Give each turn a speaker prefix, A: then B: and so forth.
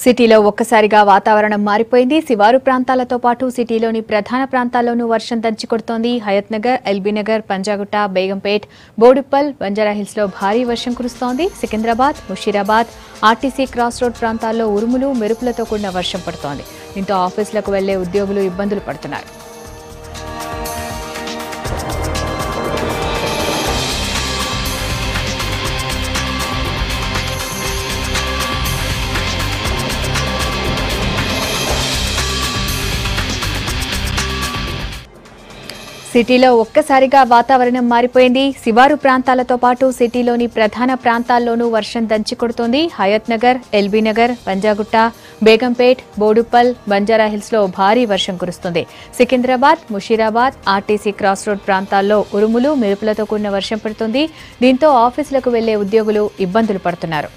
A: సిటీలో ఒక్కసారిగా వాతావరణం మారిపోయింది. శివారు ప్రాంతాలతో పాటు సిటీలోని ప్రధాన ప్రాంతాల్లోనూ వర్షం దంచికొడుతోంది. హయత్ నగర్, ఎల్బీ నగర్, పంజాగుట్ట, బేగంపేట్, బోడుప్పల్, బంజారాహిల్స్ లో భారీ వర్షం కురుస్తోంది. Secunderabad, Musheerabad, RTC cross road ప్రాంతాల్లో ఉరుములు, మెరుపులతో కూడిన వర్షం పడుతోంది. దీంతో ఆఫీసులకు వెళ్లే ఉద్యోగులు ఇబ్బందులు పడుతున్నారు. సిటీలో ఒక్కసారిగా వాతావరణం మారిపోయింది. శివారు ప్రాంతాలతో పాటు సిటీలోని ప్రధాన ప్రాంతాల్లోనూ వర్షం దంచికొడుతోంది. హయత్ నగర్, ఎల్బీ నగర్, పంజాగుట్ట, బేగంపేట్, బోడుప్పల్, బంజారాహిల్స్ లో భారీ వర్షం కురుస్తుంది. Secunderabad, Musheerabad, RTC cross road ప్రాంతాల్లో ఉరుములు, మెరుపులతో కూడిన వర్షం పడుతుంది. దీంతో ఆఫీసులకు వెళ్లే ఉద్యోగులు ఇబ్బందులు పడుతున్నారు.